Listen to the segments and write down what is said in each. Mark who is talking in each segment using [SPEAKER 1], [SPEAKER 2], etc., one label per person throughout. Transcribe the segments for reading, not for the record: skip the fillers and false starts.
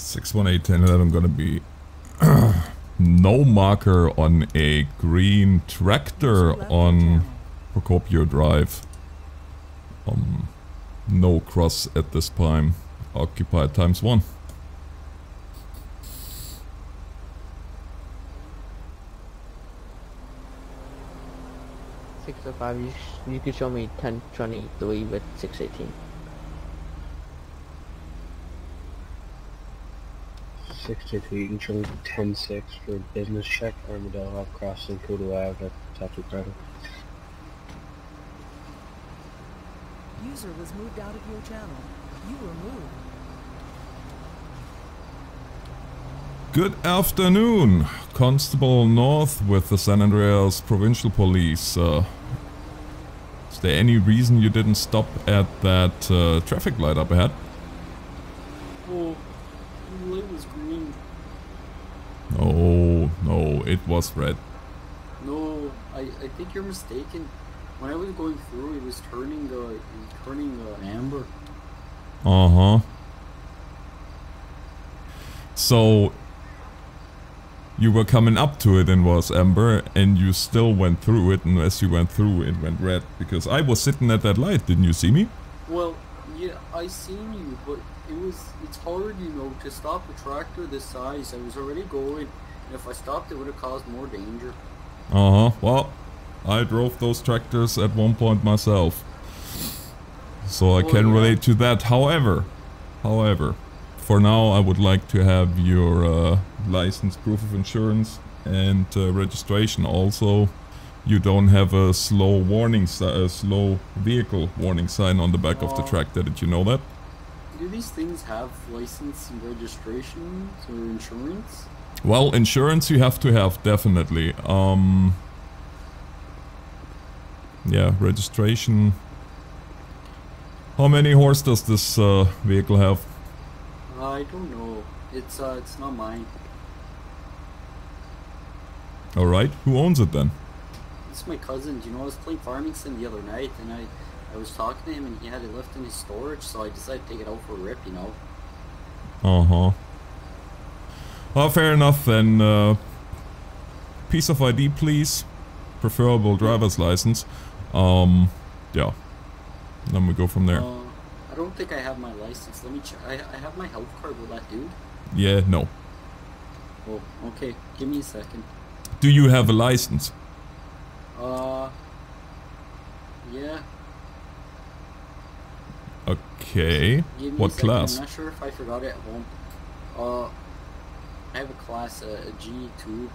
[SPEAKER 1] 618 1011 gonna be no marker on a green tractor on Procopio Drive. No cross at this time. Occupied ×1.
[SPEAKER 2] 605, you could show me 1023 with 618.
[SPEAKER 3] 623, you can show me 10-6 for business check, Armadale Ave crossing Kudu Ave at Tattoo Credit.
[SPEAKER 4] User was moved out of your channel. You were moved.
[SPEAKER 1] Good afternoon, Constable North with the San Andreas Provincial Police. Is there any reason you didn't stop at that traffic light up ahead?
[SPEAKER 5] Oh, the light was green.
[SPEAKER 1] No, it was red.
[SPEAKER 5] No, I think you're mistaken. When I was going through, it was turning amber.
[SPEAKER 1] Uh-huh. So you were coming up to it and was amber, and you still went through it, and as you went through it went red, because I was sitting at that light. Didn't you see me?
[SPEAKER 5] Well, yeah, I seen you, but it's hard, you know, to stop a tractor this size. I was already going, and if I stopped, it would have caused more danger.
[SPEAKER 1] Uh-huh. Well, I drove those tractors at one point myself, so I can relate to that. However, for now I would like to have your license, proof of insurance, and registration. Also, you don't have a slow vehicle warning sign on the back of the tractor. Did you know that?
[SPEAKER 5] Do these things have license and registration or insurance?
[SPEAKER 1] Well, insurance you have to have, definitely. Yeah, registration. How many horse does this vehicle have?
[SPEAKER 5] I don't know. It's not mine.
[SPEAKER 1] Alright, who owns it then?
[SPEAKER 5] It's my cousin. You know, I was playing Farmington the other night, and I was talking to him, and he had it left in his storage, so I decided to take it out for a rip, you know.
[SPEAKER 1] Uh-huh. Well, fair enough then. Piece of ID, please. Preferable driver's license. Yeah. Then we go from there.
[SPEAKER 5] I don't think I have my license. Let me check. I have my health card. Will that do?
[SPEAKER 1] Yeah, no.
[SPEAKER 5] Oh, okay. Give me a second.
[SPEAKER 1] Do you have a license?
[SPEAKER 5] Yeah.
[SPEAKER 1] Okay.
[SPEAKER 5] Give me
[SPEAKER 1] What
[SPEAKER 5] a second.
[SPEAKER 1] class?
[SPEAKER 5] I'm not sure if I forgot it at home. I have a class, a G2.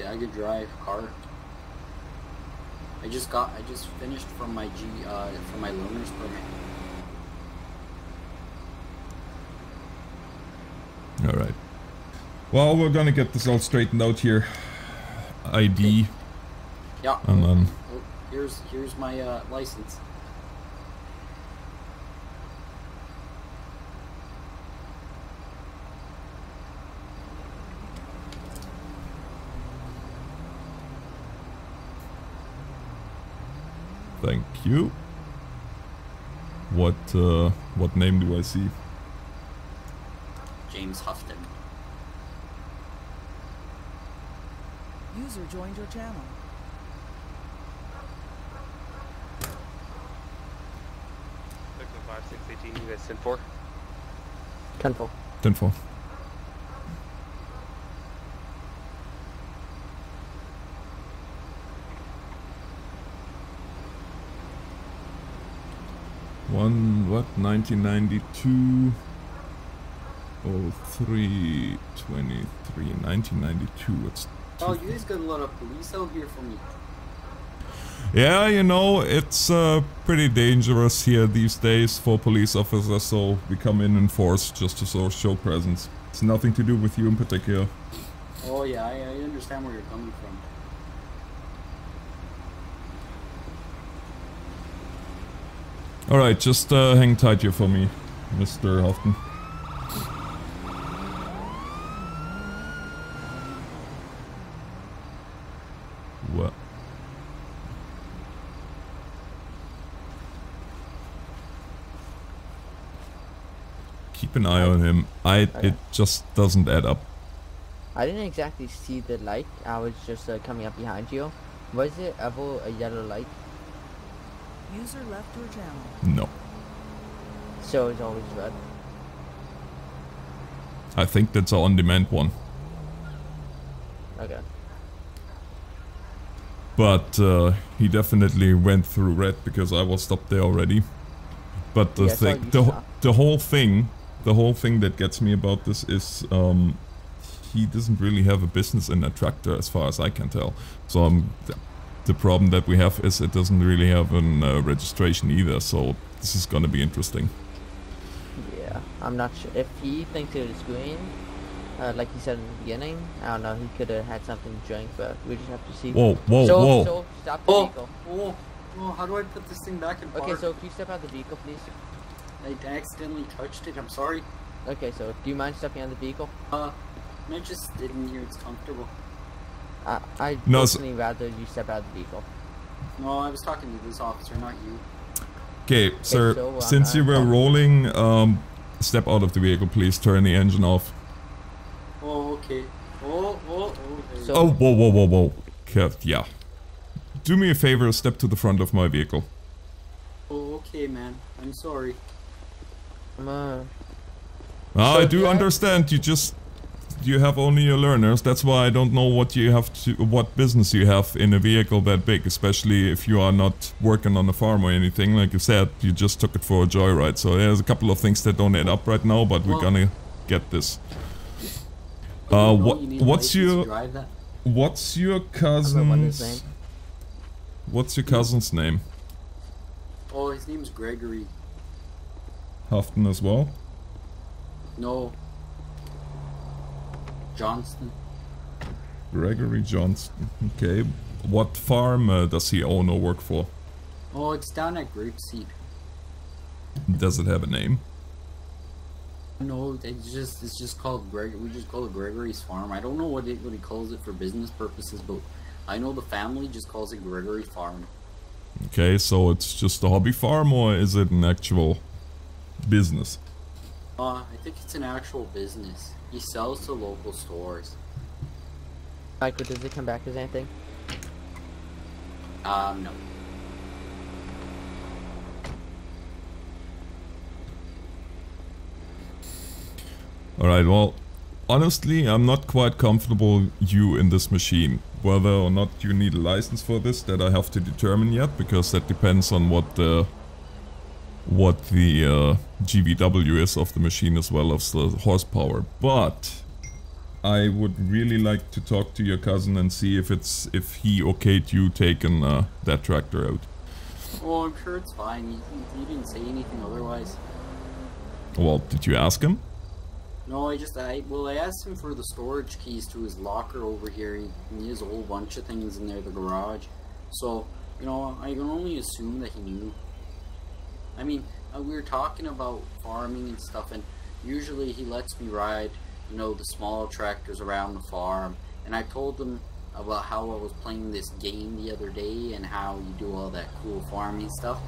[SPEAKER 5] I could drive a car. I just finished from my from my learner's permit.
[SPEAKER 1] Alright. Well, we're gonna get this all straightened out here. ID.
[SPEAKER 5] Okay. Yeah.
[SPEAKER 1] And then...
[SPEAKER 5] Oh, here's my license.
[SPEAKER 1] Thank you. What name do I see?
[SPEAKER 5] James Houghton.
[SPEAKER 4] User joined your channel.
[SPEAKER 6] Section 5618, you guys 10-4?
[SPEAKER 2] 10-4.
[SPEAKER 1] 10-4. What? 1992. 03 23 1992. It's
[SPEAKER 5] Oh, you guys got a lot of police out here for me.
[SPEAKER 1] yeah, you know, it's pretty dangerous here these days for police officers, so we come in force just to show presence. It's nothing to do with you in particular.
[SPEAKER 5] Oh yeah, I understand where you're coming from.
[SPEAKER 1] Alright, just hang tight here for me, Mr. Houghton. What? Keep keep an eye on him.
[SPEAKER 2] Okay.
[SPEAKER 1] It just doesn't add up.
[SPEAKER 2] I didn't exactly see the light. I was just coming up behind you. Was it ever a yellow light?
[SPEAKER 4] User left your channel.
[SPEAKER 1] No.
[SPEAKER 2] So it's always red.
[SPEAKER 1] I think that's an on-demand one.
[SPEAKER 2] Okay.
[SPEAKER 1] But he definitely went through red because I was stopped there already. But the
[SPEAKER 2] Yeah, I saw
[SPEAKER 1] thing,
[SPEAKER 2] you
[SPEAKER 1] the
[SPEAKER 2] stop.
[SPEAKER 1] whole thing that gets me about this is he doesn't really have a business in a tractor as far as I can tell. So the problem that we have is it doesn't really have a registration either. So this is gonna be interesting.
[SPEAKER 2] Yeah, I'm not sure. If he thinks it was green, like he said in the beginning, I don't know, he could have had something to drink, but we just have to see.
[SPEAKER 1] Whoa, whoa,
[SPEAKER 2] so,
[SPEAKER 1] whoa!
[SPEAKER 2] So, stop the
[SPEAKER 5] Oh,
[SPEAKER 2] vehicle.
[SPEAKER 5] oh, how do I put this thing back in park?
[SPEAKER 2] Okay, so if you step out the vehicle, please.
[SPEAKER 5] I accidentally touched it, I'm sorry.
[SPEAKER 2] Okay, so do you mind stepping out the vehicle?
[SPEAKER 5] I just didn't hear it's comfortable.
[SPEAKER 2] I
[SPEAKER 1] No,
[SPEAKER 2] personally rather you step out the vehicle.
[SPEAKER 5] No, I was talking to this officer, not you.
[SPEAKER 1] Okay, sir.
[SPEAKER 2] so,
[SPEAKER 1] Since you were rolling, step out of the vehicle, please. Turn the engine off.
[SPEAKER 5] Oh, okay. Oh, there you
[SPEAKER 2] So-
[SPEAKER 5] go.
[SPEAKER 1] Oh, whoa, whoa, whoa, whoa. Okay, yeah. Do me a favor, step to the front of my vehicle.
[SPEAKER 5] Oh, okay, man. I'm sorry.
[SPEAKER 1] I do
[SPEAKER 2] yeah.
[SPEAKER 1] understand. You have only your learners. That's why I don't know what business you have in a vehicle that big, especially if you are not working on a farm or anything. Like you said, you just took it for a joyride. So there's a couple of things that don't add up right now, but we're gonna get this. What's your
[SPEAKER 2] What's his
[SPEAKER 1] cousin's
[SPEAKER 2] name?
[SPEAKER 1] What's your cousin's name?
[SPEAKER 5] Oh, his name's Gregory.
[SPEAKER 1] Houghton as well?
[SPEAKER 5] No. Johnston.
[SPEAKER 1] Gregory Johnston. Okay. What farm does he own or work for?
[SPEAKER 5] Oh, it's down at Grapeseed.
[SPEAKER 1] Does it have a name?
[SPEAKER 5] No, it's just called Greg. We just call it Gregory's Farm. I don't know what he calls it for business purposes, but I know the family just calls it Gregory Farm.
[SPEAKER 1] Okay, so it's just a hobby farm or is it an actual business?
[SPEAKER 5] I think it's an actual business. He sells to local stores.
[SPEAKER 2] Michael, does it come back as anything?
[SPEAKER 5] No.
[SPEAKER 1] Alright, well, honestly, I'm not quite comfortable you in this machine. Whether or not you need a license for this, that I have to determine yet, because that depends on what the GVW is of the machine as well as the horsepower. But I would really like to talk to your cousin and see if he okayed you taking that tractor out.
[SPEAKER 5] Oh, I'm sure it's fine. He didn't say anything otherwise.
[SPEAKER 1] Well, did you ask him?
[SPEAKER 5] No, I asked him for the storage keys to his locker over here. He has a whole bunch of things in there, the garage. So, you know, I can only assume that he knew. I mean, we were talking about farming and stuff, and usually he lets me ride, you know, the small tractors around the farm. And I told him about how I was playing this game the other day and how you do all that cool farming stuff.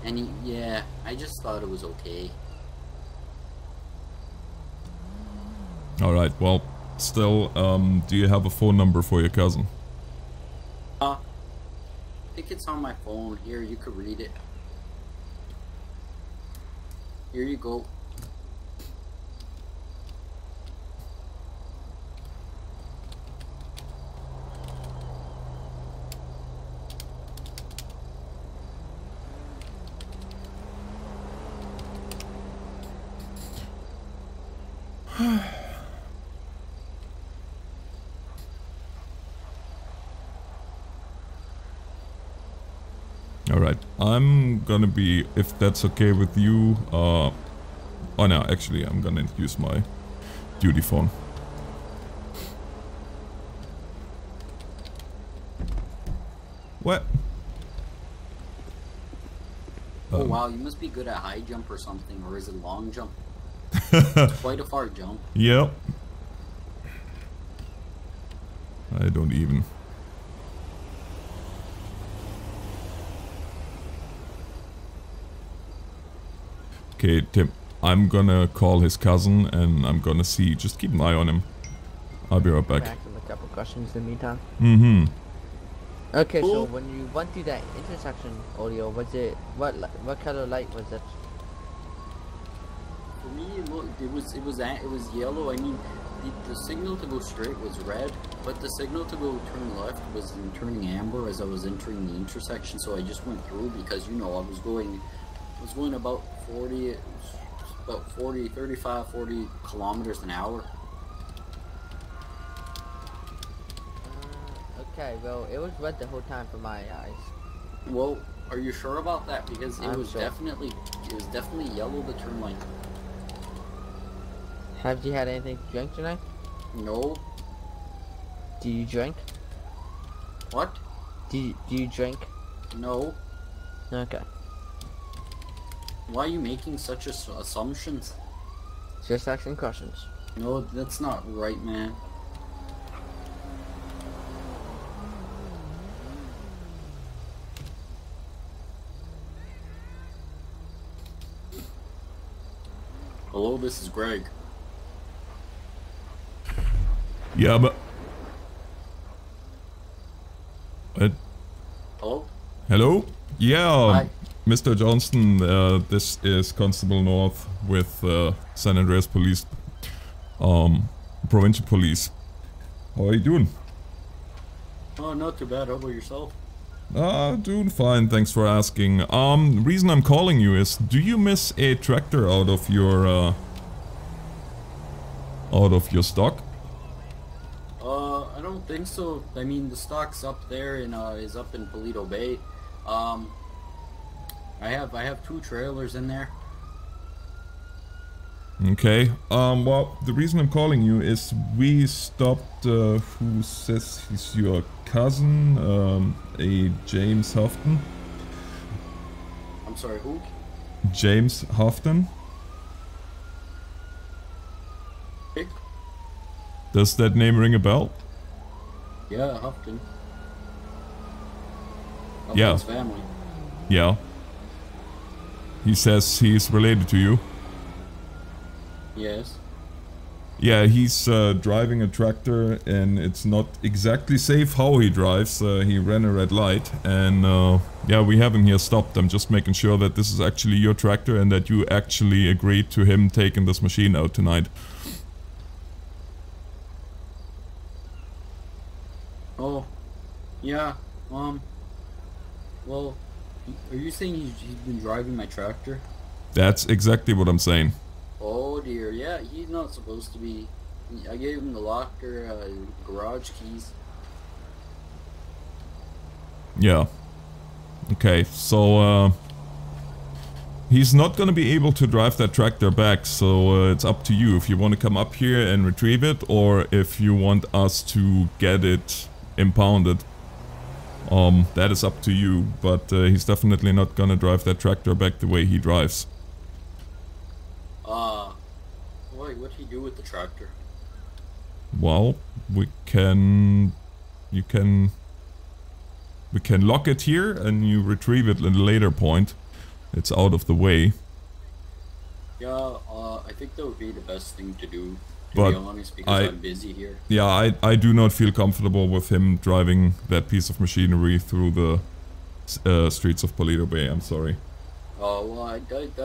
[SPEAKER 5] And yeah, I just thought it was okay.
[SPEAKER 1] Alright, well, still, do you have a phone number for your cousin?
[SPEAKER 5] I think it's on my phone. Here, you could read it. Here you go.
[SPEAKER 1] Alright, I'm gonna be, if that's okay with you, oh no, actually I'm gonna use my duty phone. What?
[SPEAKER 5] Oh wow, you must be good at high jump or something, or is it long jump? It's quite a far jump.
[SPEAKER 1] Yep. I don't even. Okay, Tim. I'm gonna call his cousin and I'm gonna see. Just keep an eye on him. I'll be right back.
[SPEAKER 2] Ask him a couple questions in the meantime.
[SPEAKER 1] Mm-hmm.
[SPEAKER 2] Okay, so
[SPEAKER 5] Cool.
[SPEAKER 2] when you went through that intersection, audio, was it what color light was it?
[SPEAKER 5] For me, look, it was yellow. I mean, the signal to go straight was red, but the signal to go turn left was turning amber as I was entering the intersection. So I just went through because, you know, I was going about 35, 40 kilometers an hour.
[SPEAKER 2] Okay, well, it was red the whole time for my eyes.
[SPEAKER 5] Well, are you sure about that? Because it
[SPEAKER 2] I'm
[SPEAKER 5] was
[SPEAKER 2] sure.
[SPEAKER 5] definitely yellow the turn light.
[SPEAKER 2] Have you had anything to drink tonight?
[SPEAKER 5] No.
[SPEAKER 2] Do you drink?
[SPEAKER 5] What?
[SPEAKER 2] Do you drink?
[SPEAKER 5] No.
[SPEAKER 2] Okay.
[SPEAKER 5] Why are you making such assumptions?
[SPEAKER 2] Just asking questions.
[SPEAKER 5] No, that's not right, man. Hello, this is Greg.
[SPEAKER 1] Yeah, but...
[SPEAKER 5] Hello?
[SPEAKER 1] Hello? Yeah,
[SPEAKER 5] Hi.
[SPEAKER 1] Mr. Johnston, this is Constable North with San Andreas Police, Provincial Police. How are you doing?
[SPEAKER 5] Oh, not too bad. How about yourself?
[SPEAKER 1] Doing fine, thanks for asking. Reason I'm calling you is, do you miss a tractor out of your stock?
[SPEAKER 5] I don't think so. I mean, the stock's up there and is up in Paleto Bay. I have 2 trailers in there.
[SPEAKER 1] Okay, well, the reason I'm calling you is we stopped, who says he's your cousin, a James Houghton.
[SPEAKER 5] I'm sorry, who?
[SPEAKER 1] James Houghton?
[SPEAKER 5] Pick?
[SPEAKER 1] Does that name ring a bell?
[SPEAKER 5] Yeah, Houghton.
[SPEAKER 1] Yeah.
[SPEAKER 5] Houghton's family.
[SPEAKER 1] Yeah. He says he's related to you.
[SPEAKER 5] Yes.
[SPEAKER 1] Yeah, he's driving a tractor and it's not exactly safe how he drives. He ran a red light and yeah, we have him here stopped. I'm just making sure that this is actually your tractor and that you actually agreed to him taking this machine out tonight.
[SPEAKER 5] Oh, yeah. Well, are you saying he's been driving my tractor?
[SPEAKER 1] That's exactly what I'm saying.
[SPEAKER 5] Oh dear, yeah, he's not supposed to be. I gave him the locker, garage keys.
[SPEAKER 1] Yeah. Okay, so he's not gonna be able to drive that tractor back, so it's up to you if you want to come up here and retrieve it or if you want us to get it impounded. That is up to you, but he's definitely not gonna drive that tractor back the way he drives.
[SPEAKER 5] What'd he do with the tractor?
[SPEAKER 1] Well, we can lock it here and you retrieve it at a later point. It's out of the way.
[SPEAKER 5] Yeah, I think that would be the best thing to do, to
[SPEAKER 1] But
[SPEAKER 5] be honest, because I'm busy here.
[SPEAKER 1] Yeah, I do not feel comfortable with him driving that piece of machinery through the streets of Paleto Bay, I'm sorry.
[SPEAKER 5] Well, I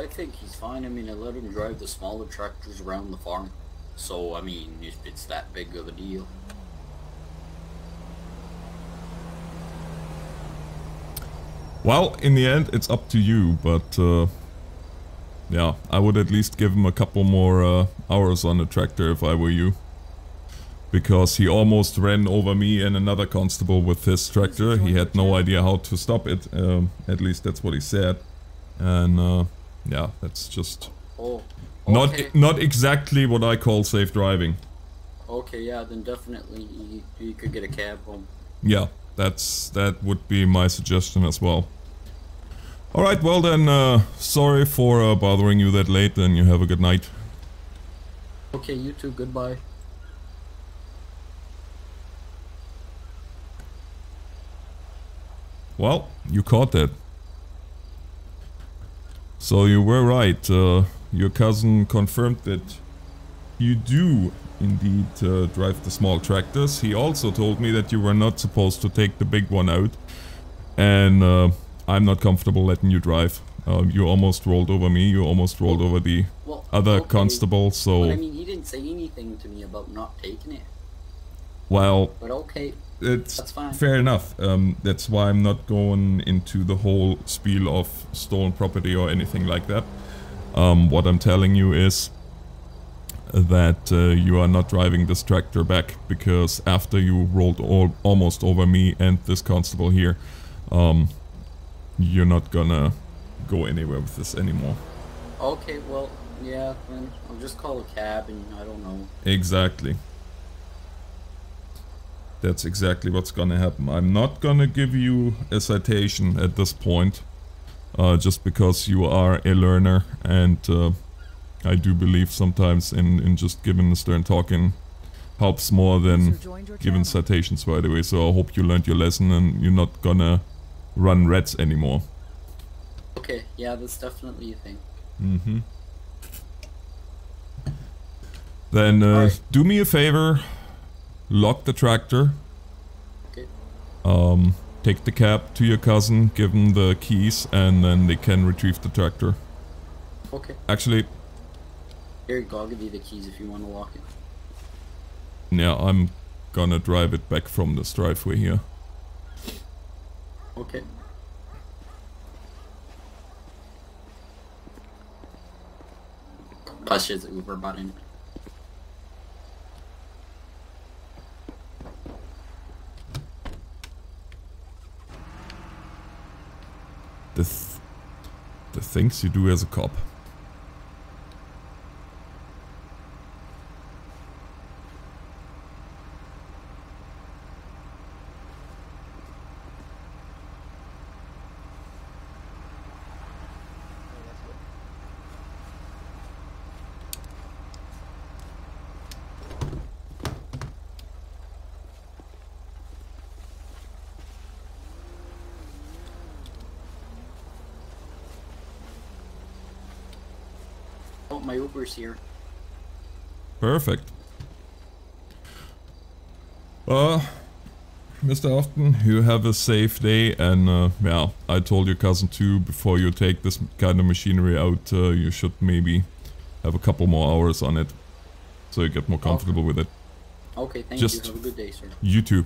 [SPEAKER 5] think he's fine. I mean, I let him drive the smaller tractors around the farm. So, I mean, if it's that big of a deal.
[SPEAKER 1] Well, in the end, it's up to you, but yeah, I would at least give him a couple more hours on the tractor if I were you. Because he almost ran over me and another constable with his tractor. He had no idea how to stop it, at least that's what he said. And yeah, that's just
[SPEAKER 5] Okay.
[SPEAKER 1] not exactly what I call safe driving.
[SPEAKER 5] Okay, yeah, then definitely you could get a cab home.
[SPEAKER 1] Yeah, that would be my suggestion as well. Alright, well then, sorry for bothering you that late, and you have a good night.
[SPEAKER 5] Okay, you too, goodbye.
[SPEAKER 1] Well, you caught that. So you were right, your cousin confirmed that you do indeed drive the small tractors. He also told me that you were not supposed to take the big one out, and I'm not comfortable letting you drive. You almost rolled over me, you almost rolled over the other constable, so...
[SPEAKER 5] But I mean, he didn't say anything to me about not taking it.
[SPEAKER 1] Well...
[SPEAKER 5] But okay,
[SPEAKER 1] it's
[SPEAKER 5] that's fine.
[SPEAKER 1] fair enough. That's why I'm not going into the whole spiel of stolen property or anything like that. What I'm telling you is that you are not driving this tractor back, because after you rolled almost over me and this constable here, you're not gonna go anywhere with this anymore.
[SPEAKER 5] Okay, well, yeah, then I'll just call a cab and I don't know.
[SPEAKER 1] Exactly. That's exactly what's gonna happen. I'm not gonna give you a citation at this point, just because you are a learner, and I do believe sometimes in just giving the stern talking helps more than giving citations right away. So I hope you learned your lesson and you're not gonna run reds anymore.
[SPEAKER 5] Okay, yeah, that's definitely a thing.
[SPEAKER 1] Mm-hmm. Then
[SPEAKER 5] Right.
[SPEAKER 1] do me a favor, lock the tractor.
[SPEAKER 5] Okay.
[SPEAKER 1] Take the cab to your cousin, give him the keys, and then they can retrieve the tractor.
[SPEAKER 5] Okay.
[SPEAKER 1] Actually,
[SPEAKER 5] Here you go, I'll give you the keys if you want to lock it.
[SPEAKER 1] yeah, I'm gonna drive it back from this driveway here.
[SPEAKER 5] Okay. Plus his Uber button.
[SPEAKER 1] The things you do as a cop.
[SPEAKER 5] Oh, my Uber's here.
[SPEAKER 1] Perfect. Mr. Afton, you have a safe day, and yeah, I told your cousin too, before you take this kind of machinery out, you should maybe have a couple more hours on it, so you get more comfortable with it.
[SPEAKER 5] Okay, thank
[SPEAKER 1] Just-
[SPEAKER 5] you. Have a good day, sir.
[SPEAKER 1] You too.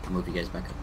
[SPEAKER 5] I'll move you guys back up.